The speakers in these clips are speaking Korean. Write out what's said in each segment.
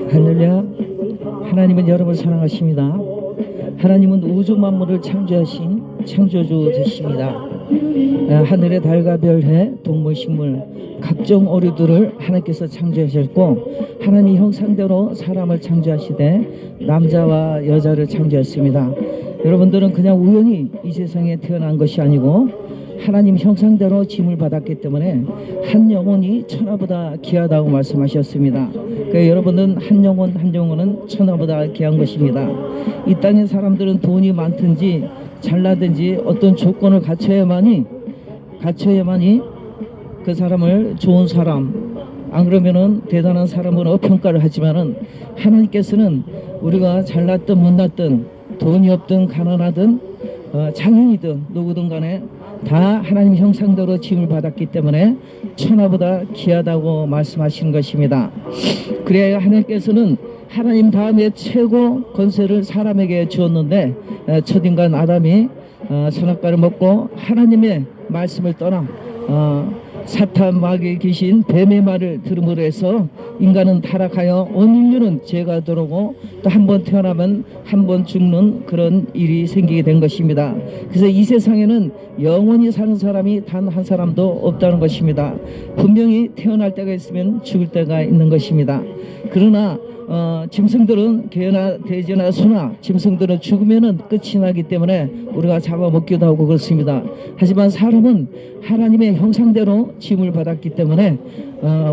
할렐루야. 하나님은 여러분을 사랑하십니다. 하나님은 우주 만물을 창조하신 창조주 되십니다. 하늘의 달과 별, 해, 동물, 식물, 각종 오류들을 하나님께서 창조하셨고, 하나님 형상대로 사람을 창조하시되 남자와 여자를 창조했습니다. 여러분들은 그냥 우연히 이 세상에 태어난 것이 아니고 하나님 형상대로 짐을 받았기 때문에 한 영혼이 천하보다 귀하다고 말씀하셨습니다. 그러니까 여러분은 한 영혼은 천하보다 귀한 것입니다. 이 땅의 사람들은 돈이 많든지 잘나든지 어떤 조건을 갖춰야만이 그 사람을 좋은 사람, 안 그러면은 대단한 사람으로 평가를 하지만은, 하나님께서는 우리가 잘났든 못났든 돈이 없든 가난하든 장인이든 누구든 간에 다 하나님 형상대로 짐을 받았기 때문에 천하보다 귀하다고 말씀하시는 것입니다. 그래야 하나님께서는 하나님 다음에 최고 권세를 사람에게 주었는데, 첫인간 아담이 선악과를 먹고 하나님의 말씀을 떠나 사탄, 마귀, 귀신, 뱀의 말을 들음으로 해서 인간은 타락하여 온 인류는 죄가 들어오고 또 한 번 태어나면 한 번 죽는 그런 일이 생기게 된 것입니다. 그래서 이 세상에는 영원히 사는 사람이 단 한 사람도 없다는 것입니다. 분명히 태어날 때가 있으면 죽을 때가 있는 것입니다. 그러나 짐승들은 개나 돼지나 소나 짐승들은 죽으면은 끝이 나기 때문에 우리가 잡아먹기도 하고 그렇습니다. 하지만 사람은 하나님의 형상대로 짐을 받았기 때문에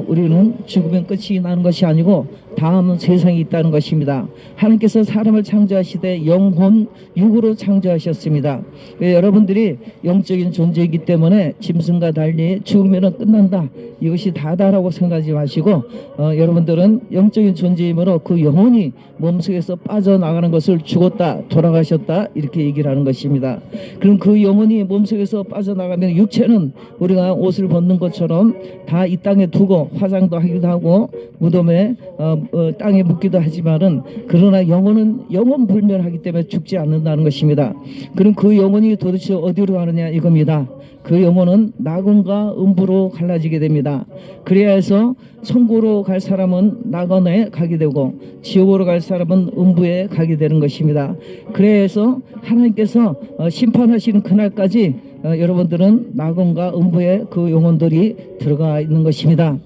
우리는 죽으면 끝이 나는 것이 아니고 다음 세상이 있다는 것입니다. 하나님께서 사람을 창조하시되 영혼, 육으로 창조하셨습니다. 여러분들이 영적인 존재이기 때문에 짐승과 달리 죽으면 끝난다, 이것이 다다라고 생각하지 마시고 여러분들은 영적인 존재이므로 그 영혼이 몸속에서 빠져나가는 것을 죽었다, 돌아가셨다, 이렇게 얘기를 하는 것입니다. 그럼 그 영혼이 몸속에서 빠져나가면 육체는 우리가 옷을 벗는 것처럼 다 이 땅에 두고 화장도 하기도 하고 무덤에 땅에 묻기도 하지만은, 그러나 영혼은 영원불멸하기 때문에 죽지 않는다는 것입니다. 그럼 그 영혼이 도대체 어디로 가느냐 이겁니다. 그 영혼은 낙원과 음부로 갈라지게 됩니다. 그래야 해서 천국으로 갈 사람은 낙원에 가게 되고 지옥으로 갈 사람은 음부에 가게 되는 것입니다. 그래서 하나님께서 심판하시는 그날까지 여러분들은 낙원과 음부에 그 영혼들이 들어가 있는 것입니다.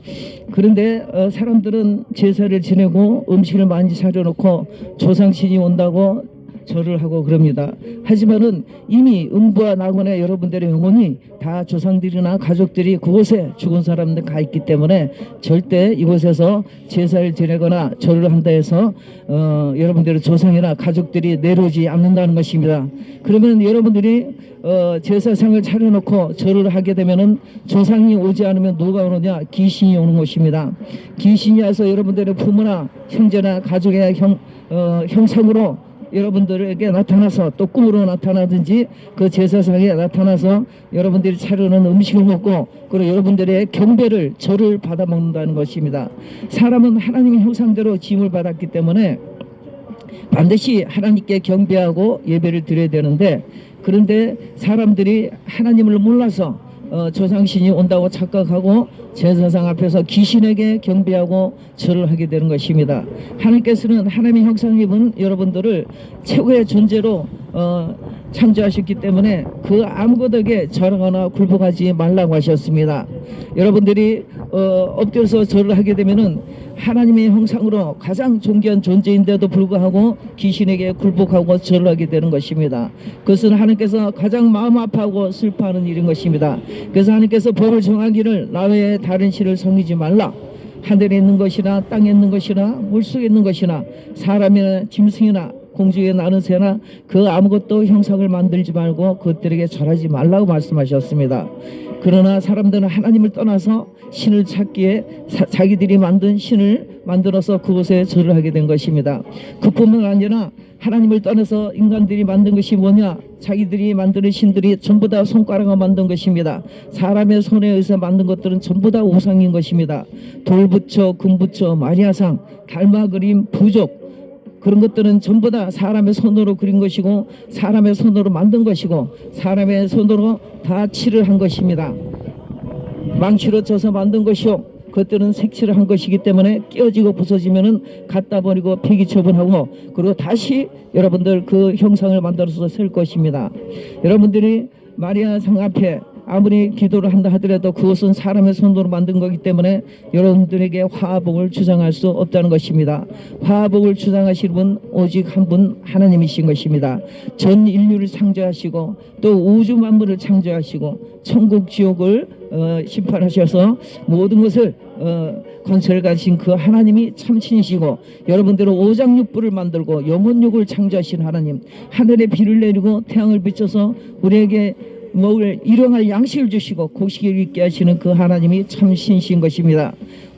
그런데 사람들은 제사를 지내고 음식을 많이 차려놓고 조상신이 온다고 절을 하고 그럽니다. 하지만은 이미 음부와 낙원에 여러분들의 영혼이 다 조상들이나 가족들이 그곳에 죽은 사람들 가 있기 때문에 절대 이곳에서 제사를 지내거나 절을 한다 해서 여러분들의 조상이나 가족들이 내려오지 않는다는 것입니다. 그러면 여러분들이 제사상을 차려놓고 절을 하게 되면은 조상이 오지 않으면 누가 오느냐? 귀신이 오는 것입니다. 귀신이 와서 여러분들의 부모나 형제나 가족의 형상으로 여러분들에게 나타나서, 또 꿈으로 나타나든지 그 제사상에 나타나서 여러분들이 차려놓은 음식을 먹고, 그리고 여러분들의 경배를, 절을 받아 먹는다는 것입니다. 사람은 하나님의 형상대로 지음을 받았기 때문에 반드시 하나님께 경배하고 예배를 드려야 되는데, 그런데 사람들이 하나님을 몰라서 조상신이 온다고 착각하고 제사상 앞에서 귀신에게 경배하고 절을 하게 되는 것입니다. 하나님께서는 하나님의 형상을 입은 여러분들을 최고의 존재로 창조하셨기 때문에 그 아무것에게 절하거나 굴복하지 말라고 하셨습니다. 여러분들이 엎드려서 절을 하게 되면은 하나님의 형상으로 가장 존귀한 존재인데도 불구하고 귀신에게 굴복하고 절을 하게 되는 것입니다. 그것은 하나님께서 가장 마음 아파하고 슬퍼하는 일인 것입니다. 그래서 하나님께서 법을 정하기를 나 외에 다른 신을 섬기지 말라. 하늘에 있는 것이나 땅에 있는 것이나 물속에 있는 것이나 사람이나 짐승이나 공중에 나는 새나 그 아무것도 형상을 만들지 말고 그것들에게 절하지 말라고 말씀하셨습니다. 그러나 사람들은 하나님을 떠나서 신을 찾기에 자기들이 만든 신을 만들어서 그곳에 절을 하게 된 것입니다. 그뿐만 아니라 하나님을 떠나서 인간들이 만든 것이 뭐냐? 자기들이 만드는 신들이 전부 다 손가락으로 만든 것입니다. 사람의 손에 의해서 만든 것들은 전부 다 우상인 것입니다. 돌부처, 금부처, 마리아상, 달마 그림, 부족, 그런 것들은 전부 다 사람의 손으로 그린 것이고 사람의 손으로 만든 것이고 사람의 손으로 다 칠을 한 것입니다. 망치로 쳐서 만든 것이요, 그것들은 색칠을 한 것이기 때문에 깨어지고 부서지면은 갖다 버리고 폐기 처분하고 그리고 다시 여러분들 그 형상을 만들어서 쓸 것입니다. 여러분들이 마리아 상 앞에 아무리 기도를 한다 하더라도 그것은 사람의 손으로 만든 거기 때문에 여러분들에게 화복을 주장할 수 없다는 것입니다. 화복을 주장하시는 분 오직 한 분 하나님이신 것입니다. 전 인류를 창조하시고 또 우주 만물을 창조하시고 천국 지옥을 심판하셔서 모든 것을 건설가신 그 하나님이 참신이시고 여러분들은 오장육부를 만들고 영혼육을 창조하신 하나님, 하늘에 비를 내리고 태양을 비춰서 우리에게 먹을 일용할 양식을 주시고 곡식을 있게 하시는 그 하나님이 참신이신 것입니다.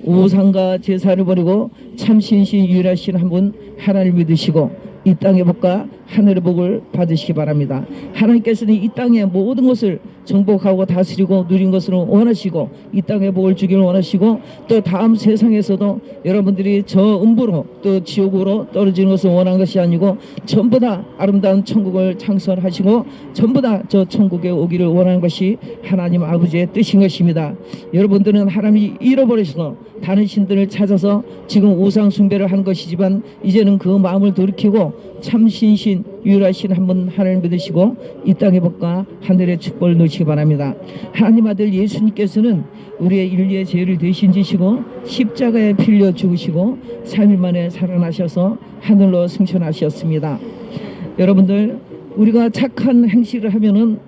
우상과 제사를 버리고 참신신 유일하신 한 분 하나님을 믿으시고 이 땅의 복과 하늘의 복을 받으시기 바랍니다. 하나님께서는 이 땅의 모든 것을 정복하고 다스리고 누린 것을 원하시고 이 땅의 복을 주기를 원하시고 또 다음 세상에서도 여러분들이 저 음부로 또 지옥으로 떨어지는 것을 원하는 것이 아니고 전부 다 아름다운 천국을 창설하시고 전부 다 저 천국에 오기를 원하는 것이 하나님 아버지의 뜻인 것입니다. 여러분들은 하나님이 잃어버리셔서 다른 신들을 찾아서 지금 우상 숭배를 한 것이지만 이제는 그 마음을 돌이키고 참신신 유일하신 한 분 하나님을 믿으시고 이 땅의 복과 하늘의 축복을 누리시기 바랍니다. 하나님 아들 예수님께서는 우리의 인류의 죄를 대신 지시고 십자가에 필려 죽으시고 3일 만에 살아나셔서 하늘로 승천하셨습니다. 여러분들, 우리가 착한 행실을 하면은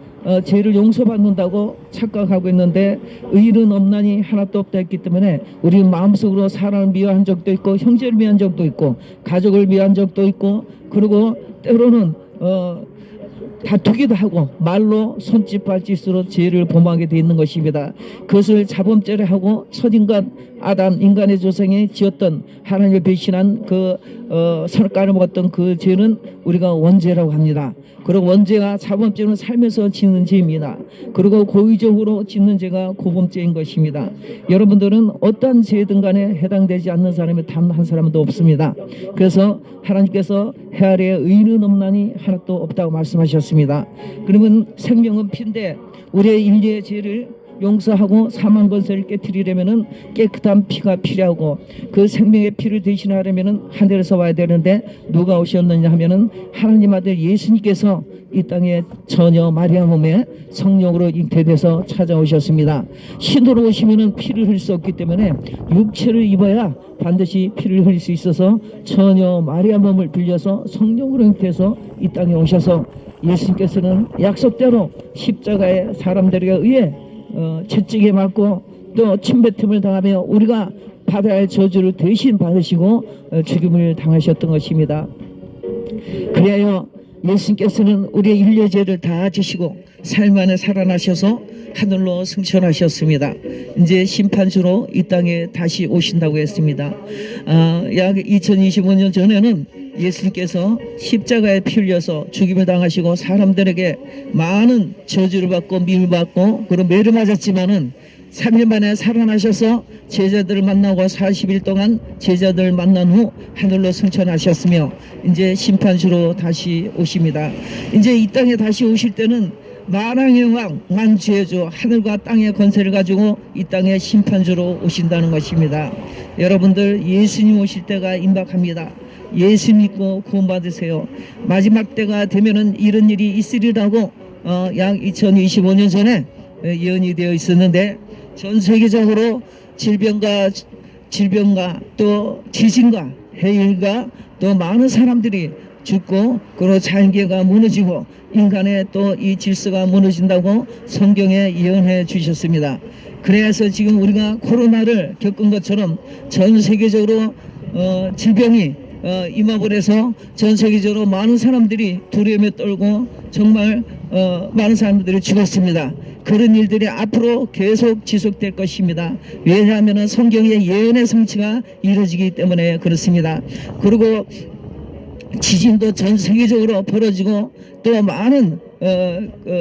죄를 용서받는다고 착각하고 있는데 의인은 없나니 하나도 없다 했기 때문에 우리 마음속으로 사람을 미워한 적도 있고 형제를 미워한 적도 있고 가족을 미워한 적도 있고 그리고 때로는 다투기도 하고 말로 손짓 발짓으로 죄를 범하게 돼 있는 것입니다. 그것을 자범죄를 하고 첫인간 아담 인간의 조상이 지었던 하나님을 배신한 그 선악과를 먹었던 그 죄는 우리가 원죄라고 합니다. 그리고 원죄가 자범죄는 살면서 짓는 죄입니다. 그리고 고의적으로 짓는 죄가 고범죄인 것입니다. 여러분들은 어떠한 죄든 간에 해당되지 않는 사람이 단 한 사람도 없습니다. 그래서 하나님께서 해 아래에 의인은 없나니 하나도 없다고 말씀하셨습니다. 그러면 생명은 피인데 우리의 인류의 죄를 용서하고 사망 권세를 깨트리려면은 깨끗한 피가 필요하고 그 생명의 피를 대신하려면은 하늘에서 와야 되는데 누가 오셨느냐 하면은 하나님 아들 예수님께서 이 땅에 처녀 마리아 몸에 성령으로 잉태돼서 찾아오셨습니다. 신으로 오시면은 피를 흘릴 수 없기 때문에 육체를 입어야 반드시 피를 흘릴 수 있어서 처녀 마리아 몸을 빌려서 성령으로 잉태해서 이 땅에 오셔서 예수님께서는 약속대로 십자가에 사람들에게 의해 채찍에 맞고 또 침뱉음을 당하며 우리가 받아야 할 저주를 대신 받으시고 죽임을 당하셨던 것입니다. 그래야 예수님께서는 우리의 인류의 죄를 다 지시고 삶 안에 살아나셔서 하늘로 승천하셨습니다. 이제 심판주로 이 땅에 다시 오신다고 했습니다. 약 2025년 전에는 예수님께서 십자가에 피 흘려서 죽임을 당하시고 사람들에게 많은 저주를 받고 미움을 받고 그리고 매를 맞았지만은 3일 만에 살아나셔서 제자들을 만나고 40일 동안 제자들을 만난 후 하늘로 승천하셨으며 이제 심판주로 다시 오십니다. 이제 이 땅에 다시 오실 때는 만왕의 왕 만주의 하늘과 땅의 권세를 가지고 이 땅에 심판주로 오신다는 것입니다. 여러분들 예수님 오실 때가 임박합니다. 예수 믿고 구원받으세요. 마지막 때가 되면은 이런 일이 있으리라고 약 2025년 전에 예언이 되어 있었는데 전 세계적으로 질병과 또 지진과 해일과 또 많은 사람들이 죽고 그리고 자연계가 무너지고 인간의 또 이 질서가 무너진다고 성경에 예언해 주셨습니다. 그래서 지금 우리가 코로나를 겪은 것처럼 전 세계적으로 질병이 임하버려서 전 세계적으로 많은 사람들이 두려움에 떨고 정말 많은 사람들이 죽었습니다. 그런 일들이 앞으로 계속 지속될 것입니다. 왜냐하면 성경의 예언의 성취가 이루어지기 때문에 그렇습니다. 그리고 지진도 전 세계적으로 벌어지고 또 많은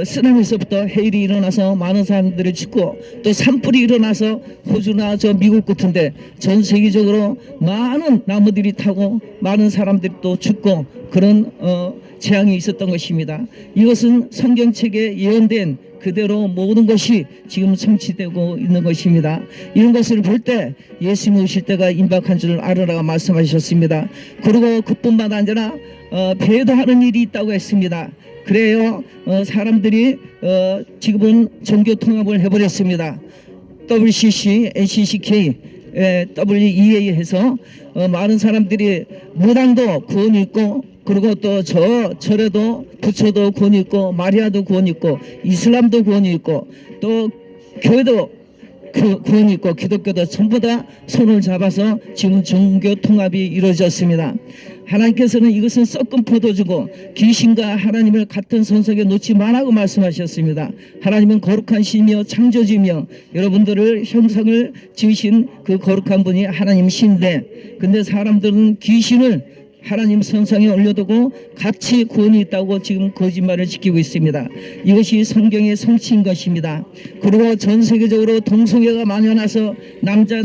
쓰나미에서부터 해일이 일어나서 많은 사람들이 죽고 또 산불이 일어나서 호주나 저 미국 같은데 전 세계적으로 많은 나무들이 타고 많은 사람들이 또 죽고 그런 재앙이 있었던 것입니다. 이것은 성경책에 예언된 그대로 모든 것이 지금 성취되고 있는 것입니다. 이런 것을 볼 때 예수님 오실 때가 임박한 줄 알으라고 말씀하셨습니다. 그리고 그뿐만 아니라 배도하는 일이 있다고 했습니다. 그래요 사람들이 지금은 종교 통합을 해버렸습니다. WCC, NCCK, WEA 해서 많은 사람들이 무당도 구원이 있고 그리고 또 절에도 부처도 구원이 있고 마리아도 구원이 있고 이슬람도 구원이 있고 또 교회도 구원이 있고 기독교도 전부 다 손을 잡아서 지금 종교 통합이 이루어졌습니다. 하나님께서는 이것은 썩은 포도주고 귀신과 하나님을 같은 선석에 놓지 말라고 말씀하셨습니다. 하나님은 거룩한 신이며 창조주이며 여러분들을 형상을 지으신 그 거룩한 분이 하나님이신데 근데 사람들은 귀신을 하나님 선상에 올려두고 같이 구원이 있다고 지금 거짓말을 지키고 있습니다. 이것이 성경의 성취인 것입니다. 그리고 전 세계적으로 동성애가 만연해서 남자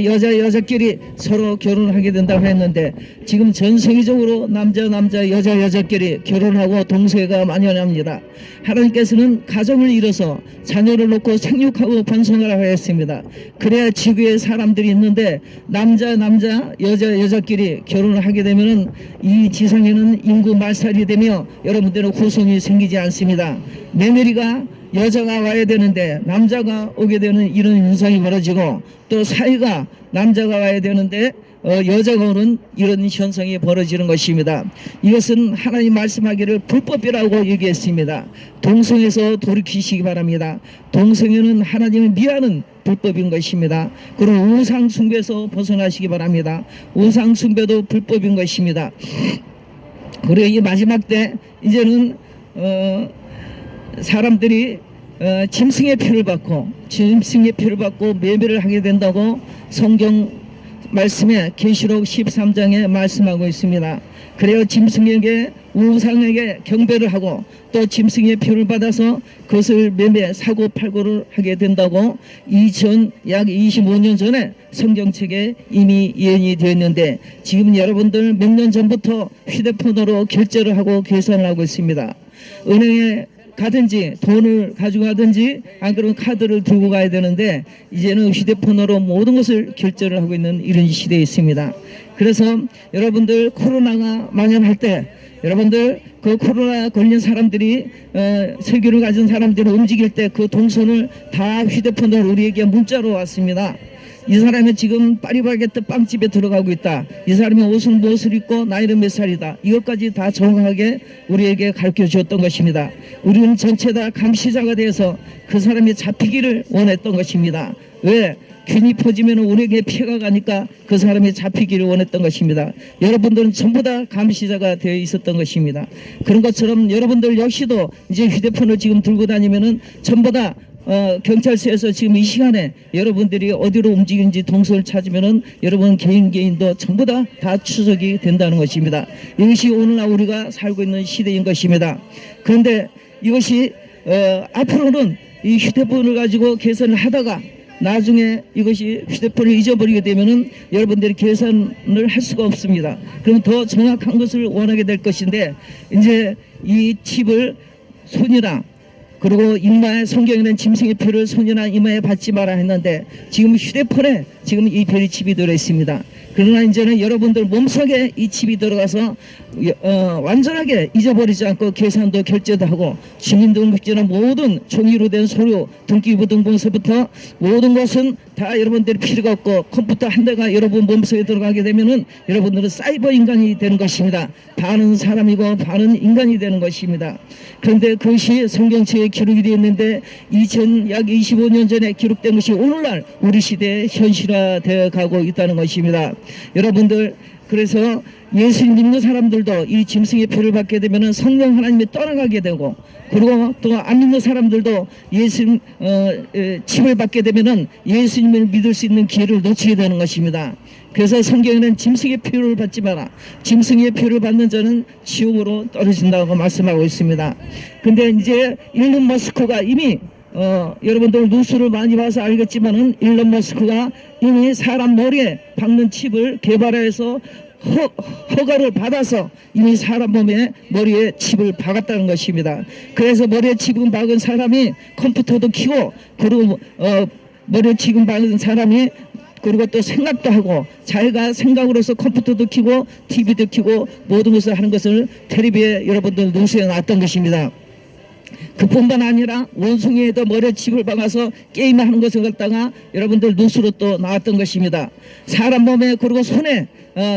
여자끼리 서로 결혼하게 된다고 했는데 지금 전 세계적으로 남자 여자끼리 결혼하고 동성애가 만연합니다. 하나님께서는 가정을 이뤄서 자녀를 놓고 생육하고 번성하라고 했습니다. 그래야 지구에 사람들이 있는데 남자 여자끼리 결혼을 하게 되면은 이 지상에는 인구 말살이 되며 여러분들은 후손이 생기지 않습니다. 며느리가 여자가 와야 되는데 남자가 오게 되는 이런 현상이 벌어지고 또 사위가 남자가 와야 되는데 여자가 오는 이런 현상이 벌어지는 것입니다. 이것은 하나님 말씀하기를 불법이라고 얘기했습니다. 동성에서 돌이키시기 바랍니다. 동성애는 하나님을 미워하는 불법인 것입니다. 그리고 우상 숭배에서 벗어나시기 바랍니다. 우상 숭배도 불법인 것입니다. 그리고 이 마지막 때 이제는 사람들이 짐승의 피를 받고 매매를 하게 된다고 성경 말씀에 계시록 13장에 말씀하고 있습니다. 그래요 짐승에게 우상에게 경배를 하고 또 짐승의 피를 받아서 그것을 매매 사고 팔고를 하게 된다고 약 25년 전에 성경책에 이미 예언이 되었는데 지금 여러분들 몇 년 전부터 휴대폰으로 결제를 하고 계산을 하고 있습니다. 은행에 가든지 돈을 가지고 가든지 안 그러면 카드를 들고 가야 되는데 이제는 휴대폰으로 모든 것을 결제를 하고 있는 이런 시대에 있습니다. 그래서 여러분들 코로나가 만연할 때 여러분들 그 코로나 걸린 사람들이 세균을 가진 사람들을 움직일 때 그 동선을 다 휴대폰으로 우리에게 문자로 왔습니다. 이 사람이 지금 파리바게뜨 빵집에 들어가고 있다. 이 사람이 옷은 무엇을 입고 나이는 몇 살이다. 이것까지 다 정확하게 우리에게 가르쳐 주었던 것입니다. 우리는 전체 다 감시자가 되어서 그 사람이 잡히기를 원했던 것입니다. 왜? 균이 퍼지면 우리에게 피해가 가니까 그 사람이 잡히기를 원했던 것입니다. 여러분들은 전부 다 감시자가 되어 있었던 것입니다. 그런 것처럼 여러분들 역시도 이제 휴대폰을 지금 들고 다니면은 전부 다 경찰서에서 지금 이 시간에 여러분들이 어디로 움직이는지 동선을 찾으면은 여러분 개인도 전부 다 추적이 된다는 것입니다. 이것이 오늘날 우리가 살고 있는 시대인 것입니다. 그런데 이것이 앞으로는 이 휴대폰을 가지고 계산을 하다가 나중에 이것이 휴대폰을 잊어버리게 되면은 여러분들이 계산을 할 수가 없습니다. 그럼 더 정확한 것을 원하게 될 것인데 이제 이 칩을 손이나 그리고 이마에 성경에는 짐승의 표를 손이나 이마에 받지 마라 했는데 지금 휴대폰에 지금 이 별이 칩이 들어있습니다. 그러나 이제는 여러분들 몸속에 이 칩이 들어가서 완전하게 잊어버리지 않고 계산도 결제도 하고 주민등록증이나 모든 종이로 된 서류 등기부등본서부터 모든 것은 다 여러분들이 필요가 없고 컴퓨터 한 대가 여러분 몸속에 들어가게 되면은 여러분들은 사이버 인간이 되는 것입니다. 반은 사람이고 반은 인간이 되는 것입니다. 그런데 그것이 성경책에 기록이 되어 있는데 약 25년 전에 기록된 것이 오늘날 우리 시대에 현실화되어 가고 있다는 것입니다. 여러분들 그래서 예수 믿는 사람들도 이 짐승의 표를 받게 되면 성령 하나님이 떠나가게 되고 그리고 또 안 믿는 사람들도 예수 칩을 받게 되면 예수님을 믿을 수 있는 기회를 놓치게 되는 것입니다. 그래서 성경에는 짐승의 피를 받지 마라. 짐승의 피를 받는 자는 지옥으로 떨어진다고 말씀하고 있습니다. 근데 이제 일론 머스크가 이미 여러분들 뉴스를 많이 봐서 알겠지만은 일론 머스크가 이미 사람 머리에 박는 칩을 개발해서 허가를 받아서 이미 사람 몸에 머리에 칩을 박았다는 것입니다. 그래서 머리에 칩을 박은 사람이 컴퓨터도 키고 그리고 머리에 칩을 박은 사람이 그리고 또 생각도 하고 자기가 생각으로서 컴퓨터도 키고 TV도 키고 모든 것을 하는 것을 텔레비에 여러분들 뉴스에 나왔던 것입니다. 그뿐만 아니라 원숭이에도 머리에 칩을 박아서 게임하는 것을 갖다가 여러분들 뉴스로 또 나왔던 것입니다. 사람 몸에 그리고 손에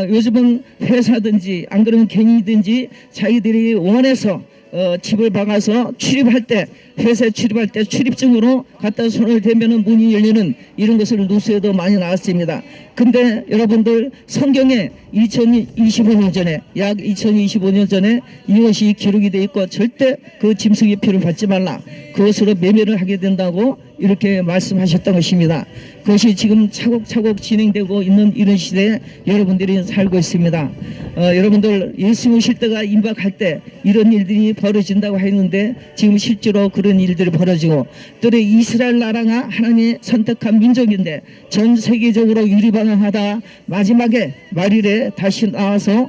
요즘은 회사든지 안 그러면 개인이든지 자기들이 원해서 칩을 박아서 출입할 때 회사에 출입할 때 출입증으로 갖다 손을 대면은 문이 열리는 이런 것을 뉴스에도 많이 나왔습니다. 근데 여러분들 성경에 2025년 전에 약 2025년 전에 이것이 기록이 돼 있고 절대 그 짐승의 피를 받지 말라. 그것으로 매매를 하게 된다고 이렇게 말씀하셨던 것입니다. 그것이 지금 차곡차곡 진행되고 있는 이런 시대에 여러분들이 살고 있습니다. 여러분들 예수 오실 때가 임박할 때 이런 일들이 벌어진다고 했는데 지금 실제로 그런 일들이 벌어지고 또 이스라엘 나라가 하나님의 선택한 민족인데 전 세계적으로 유리방황하다 마지막에 말일에 다시 나와서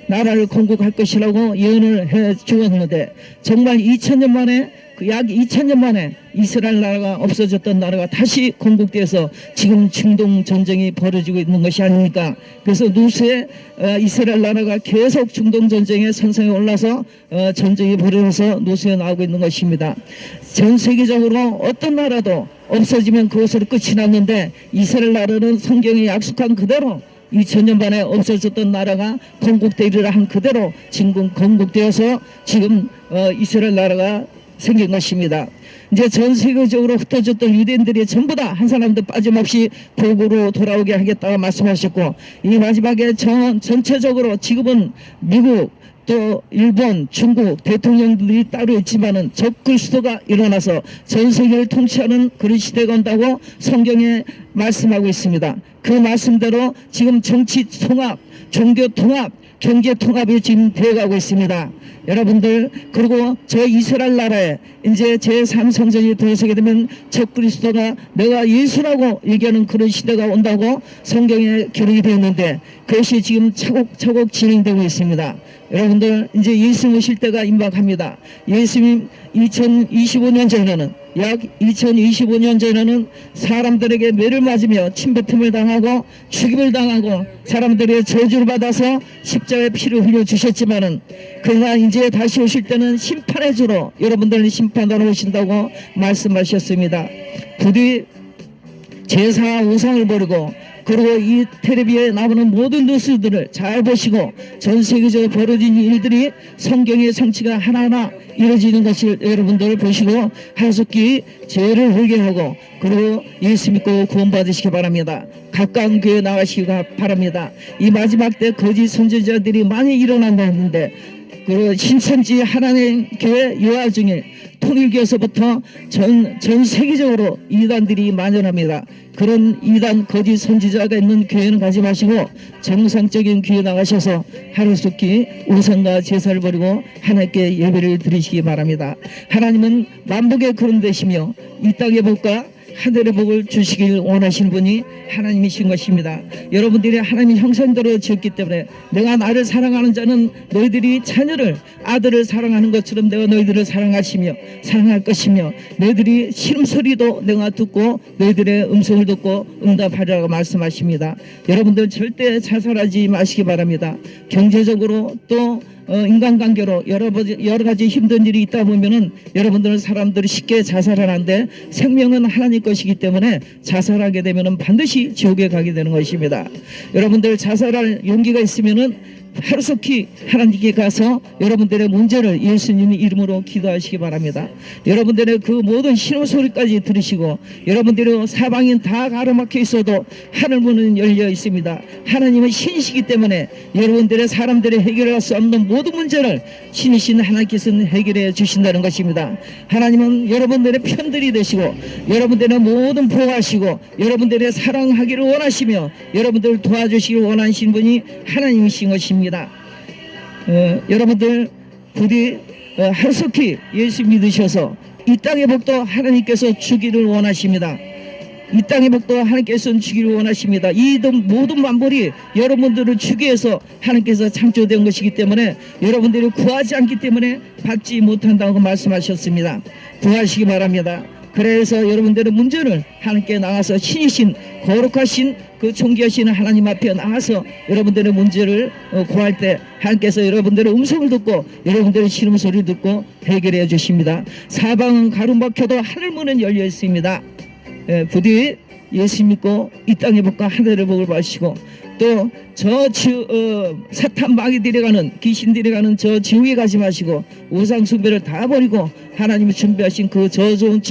나라를 건국할 것이라고 예언을 해 주었는데 정말 2000년 만에 약 2000년 만에 이스라엘 나라가 없어졌던 나라가 다시 건국돼서 지금 중동 전쟁이 벌어지고 있는 것이 아닙니까? 그래서 뉴스에 이스라엘 나라가 계속 중동 전쟁의 선상에 올라서 전쟁이 벌어져서 뉴스에 나오고 있는 것입니다. 전 세계적으로 어떤 나라도 없어지면 그것으로 끝이 났는데 이스라엘 나라는 성경에 약속한 그대로 2000년 만에 없어졌던 나라가 건국되리라 한 그대로 지금 건국되어서 지금 이스라엘 나라가 생긴 것입니다. 이제 전 세계적으로 흩어졌던 유대인들이 전부 다 한 사람도 빠짐없이 고국으로 돌아오게 하겠다고 말씀하셨고 이 마지막에 전체적으로 지금은 미국 또 일본, 중국 대통령들이 따로 있지만은 적그리스도가 일어나서 전 세계를 통치하는 그런 시대가 온다고 성경에 말씀하고 있습니다. 그 말씀대로 지금 정치 통합, 종교 통합, 경제 통합이 지금 되어가고 있습니다. 여러분들 그리고 저 이스라엘 나라에 이제 제3성전이 들어서게 되면 적그리스도가 내가 예수라고 얘기하는 그런 시대가 온다고 성경에 기록이 되어 있는데 그것이 지금 차곡차곡 진행되고 있습니다. 여러분들 이제 예수 오실 때가 임박합니다. 예수님 2025년 전에는 약 2025년 전에는 사람들에게 매를 맞으며 침뱉음을 당하고 죽임을 당하고 사람들의 저주를 받아서 십자가의 피를 흘려 주셨지만은 그러나 이제 다시 오실 때는 심판의 주로 여러분들은 심판하러 오신다고 말씀하셨습니다. 부디 제사 우상을 버리고 그리고 이 텔레비에 나오는 모든 뉴스들을 잘 보시고 전 세계적으로 벌어진 일들이 성경의 성취가 하나하나 이루어지는 것을 여러분들 보시고 하나님께 죄를 회개하고 그리고 예수 믿고 구원받으시기 바랍니다. 가까운 교회 나가시기 바랍니다. 이 마지막 때 거짓 선지자들이 많이 일어난다 했는데 그리고 신천지 하나님 교회 요하 중에 통일교에서부터 전 세계적으로 이단들이 만연합니다. 그런 이단 거짓 선지자가 있는 교회는 가지 마시고 정상적인 교회 나가셔서 하루속히 우상과 제사를 버리고 하나님께 예배를 드리시기 바랍니다. 하나님은 만복의 그런 되시며 이 땅의 복과 하늘의 복을 주시길 원하시는 분이 하나님이신 것입니다. 여러분들이 하나님 형상대로 지었기 때문에 내가 나를 사랑하는 자는 너희들이 자녀를 아들을 사랑하는 것처럼 내가 너희들을 사랑하시며 사랑할 것이며 너희들이 신음소리도 내가 듣고 너희들의 음성을 듣고 응답하리라고 말씀하십니다. 여러분들 절대 자살하지 마시기 바랍니다. 경제적으로 또 인간관계로 여러 가지 힘든 일이 있다 보면은 여러분들은 사람들이 쉽게 자살하는데 생명은 하나님 것이기 때문에 자살하게 되면은 반드시 지옥에 가게 되는 것입니다. 여러분들 자살할 용기가 있으면은 하루속히 하나님께 가서 여러분들의 문제를 예수님 이름으로 기도하시기 바랍니다. 여러분들의 그 모든 신호 소리까지 들으시고 여러분들의 사방이 다 가로막혀 있어도 하늘 문은 열려 있습니다. 하나님은 신이시기 때문에 여러분들의 사람들의 해결할 수 없는 모든 문제를 신이신 하나님께서는 해결해 주신다는 것입니다. 하나님은 여러분들의 편들이 되시고 여러분들의 모든 보호하시고 여러분들의 사랑하기를 원하시며 여러분들을 도와주시기를 원하시는 분이 하나님이신 것입니다. 여러분들 부디 하루속히 예수 믿으셔서 이 땅의 복도 하나님께서 주기를 원하십니다. 이 땅의 복도 하나님께서는 주기를 원하십니다. 이 모든 만물이 여러분들을 주기 위해서 하나님께서 창조된 것이기 때문에 여러분들이 구하지 않기 때문에 받지 못한다고 말씀하셨습니다. 구하시기 바랍니다. 그래서 여러분들의 문제를 하나님께 나가서 신이신 거룩하신 그 존귀하신 하나님 앞에 나가서 여러분들의 문제를 구할 때 하나님께서 여러분들의 음성을 듣고 여러분들의 신음소리를 듣고 해결해 주십니다. 사방은 가로막혀도 하늘문은 열려 있습니다. 부디 예수 믿고 이 땅의 복과 하늘의 복을 받으시고 또 사탄 마귀들이 가는 귀신들이 가는 저 지옥에 가지 마시고 우상 숭배를 다 버리고 하나님이 준비하신 그 저 좋은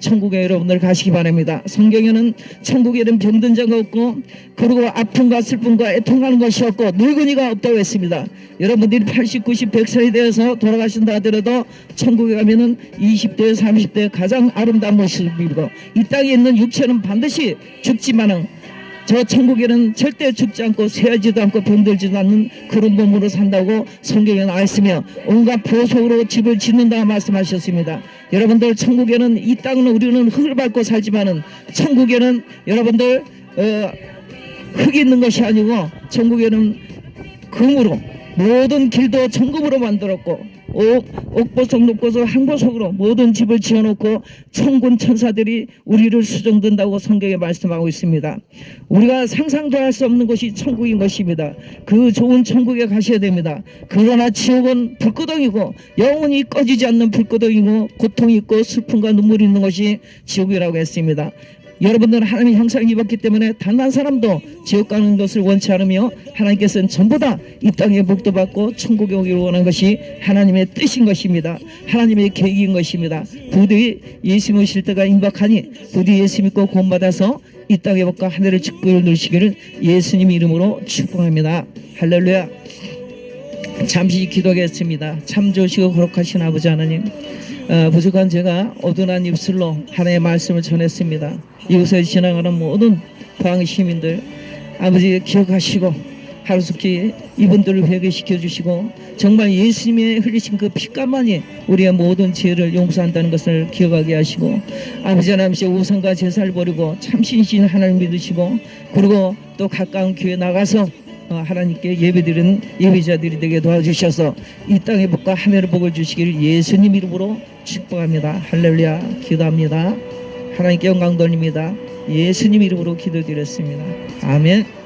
천국에 여러분들 가시기 바랍니다. 성경에는 천국에는 병든 자가 없고 그리고 아픔과 슬픔과 애통하는 것이 없고 늙은이가 없다고 했습니다. 여러분들이 80, 90, 100살이 되어서 돌아가신다 하더라도 천국에 가면은 20대, 30대 가장 아름다운 모습이고 이 땅에 있는 육체는 반드시 죽지만은 저 천국에는 절대 죽지 않고 쇠하지도 않고 병들지도 않는 그런 몸으로 산다고 성경에 나와 있으며 온갖 보석으로 집을 짓는다고 말씀하셨습니다. 여러분들 천국에는 이 땅은 우리는 흙을 밟고 살지만은 천국에는 여러분들 흙이 있는 것이 아니고 천국에는 금으로 모든 길도 정금으로 만들었고 옥보석 녹보석 항보석으로 모든 집을 지어놓고 천군 천사들이 우리를 수종든다고 성경에 말씀하고 있습니다. 우리가 상상도 할 수 없는 것이 천국인 것입니다. 그 좋은 천국에 가셔야 됩니다. 그러나 지옥은 불구덩이고 영원히 꺼지지 않는 불구덩이고 고통이 있고 슬픔과 눈물이 있는 것이 지옥이라고 했습니다. 여러분들은 하나님의 형상을 입었기 때문에 단 한 사람도 지옥 가는 것을 원치 않으며 하나님께서는 전부 다 이 땅에 복도 받고 천국에 오기를 원한 것이 하나님의 뜻인 것입니다. 하나님의 계획인 것입니다. 부디 예수 모실 때가 임박하니 부디 예수 믿고 구원받아서 이 땅의 복과 하늘의 축복을 누리시기를 예수님 이름으로 축복합니다. 할렐루야. 잠시 기도하겠습니다. 참 좋으시고 거룩하신 아버지 하나님, 부족한 제가 어둔한 입술로 하나님의 말씀을 전했습니다. 이곳에 지나가는 모든 포항 시민들 아버지 기억하시고 하루속히 이분들을 회개시켜 주시고 정말 예수님의 흘리신 그 피값만이 우리의 모든 죄를 용서한다는 것을 기억하게 하시고 아버지 하나님 우상과 제사를 버리고 참신신 하나님 믿으시고 그리고 또 가까운 교회 나가서 하나님께 예배드리는 예배자들이 되게 도와주셔서 이 땅의 복과 하늘의 복을 주시기를 예수님 이름으로 축복합니다. 할렐루야. 기도합니다. 하나님께 영광 돌립니다. 예수님 이름으로 기도드렸습니다. 아멘.